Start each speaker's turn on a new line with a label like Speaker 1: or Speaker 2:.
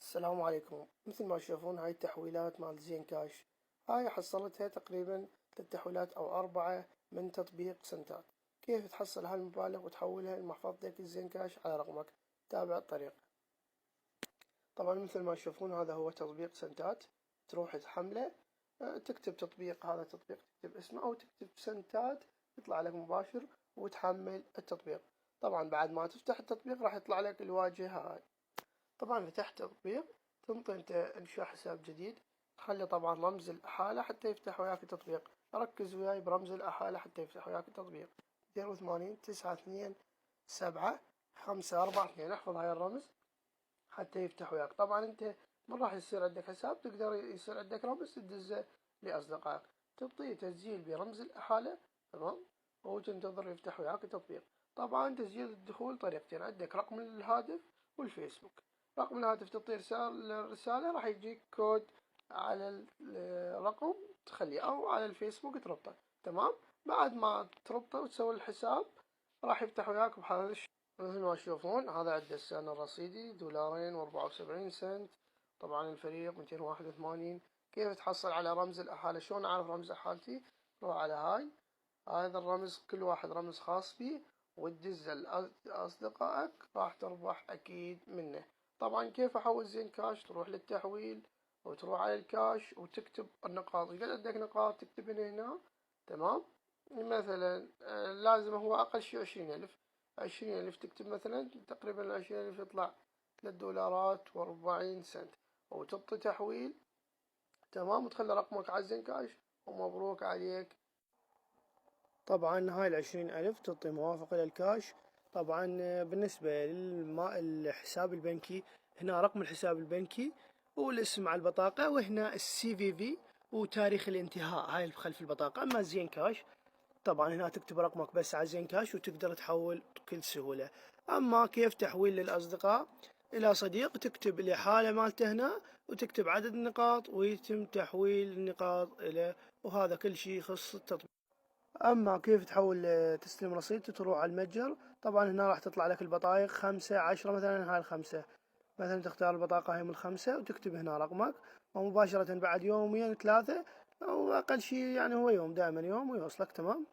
Speaker 1: السلام عليكم. مثل ما تشوفون هاي التحويلات مال زين كاش، هاي حصلتها تقريبا 3 تحويلات أو 4 من تطبيق سنتات. كيف تحصل هالمبالغ وتحولها لمحفظتك الزين كاش على رقمك؟ تابع الطريقة. طبعا مثل ما تشوفون هذا هو تطبيق سنتات. تروح تحمله، تكتب تطبيق، هذا التطبيق تكتب اسمه أو تكتب سنتات يطلع لك مباشر وتحمل التطبيق. طبعا بعد ما تفتح التطبيق راح يطلع لك الواجهة هاي. طبعا فتحت تطبيق، تنطي انت انشاء حساب جديد، تخلي طبعا رمز الاحالة حتى يفتح وياك التطبيق. ركز وياي برمز الاحالة حتى يفتح وياك التطبيق: 82 92 7 5 4 2. احفظ هاي الرمز حتى يفتح وياك. طبعا انت من راح يصير عندك حساب تقدر يصير عندك رمز تدزه لاصدقائك، تعطيه تسجيل برمز الاحالة، تمام، وتنتظر يفتح وياك التطبيق. طبعا تسجيل الدخول طريقتين: عندك رقم الهاتف والفيسبوك. رقم الهاتف تعطيه رسالة راح يجيك كود على الرقم تخليه، او على الفيسبوك تربطه، تمام. بعد ما تربطه وتسوي الحساب راح يفتح وياك بهذا الشكل. مثل ما تشوفون هذا عنده السعر الرصيدي $2.74. طبعا الفريق 281. كيف تحصل على رمز الأحالة؟ شلون أعرف رمز أحالتي؟ روح على هاي، هذا الرمز كل واحد رمز خاص فيه، وتدزه لأصدقائك راح تربح أكيد منه. طبعا كيف أحول زين كاش؟ تروح للتحويل وتروح على الكاش وتكتب النقاط. إذا عندك نقاط تكتبها هنا، تمام. مثلا لازم هو أقل شي 20,000. 20,000 تكتب مثلا تقريبا 20,000 يطلع $3.40، وتعطي تحويل، تمام، وتخلي رقمك على الزين كاش ومبروك عليك. طبعا هاي 20,000 تعطي موافقة للكاش. طبعا بالنسبة للحساب البنكي، هنا رقم الحساب البنكي والاسم على البطاقة، وهنا الCVV وتاريخ الانتهاء هاي خلف البطاقة. أما زين كاش طبعا هنا تكتب رقمك بس على زين كاش وتقدر تحول بكل سهولة. أما كيف تحويل للأصدقاء إلى صديق، تكتب الإحالة مالته هنا وتكتب عدد النقاط ويتم تحويل النقاط إلى، وهذا كل شيء يخص التطبيق. اما كيف تحول تستلم رصيد، تروح على المتجر. طبعا هنا راح تطلع لك البطايق 5 10 مثلا. هاي ال5 مثلا تختار البطاقة هاي من ال5 وتكتب هنا رقمك، ومباشرة بعد يومين 3 او اقل شيء، يعني هو يوم، دائما يوم ويوصلك، تمام.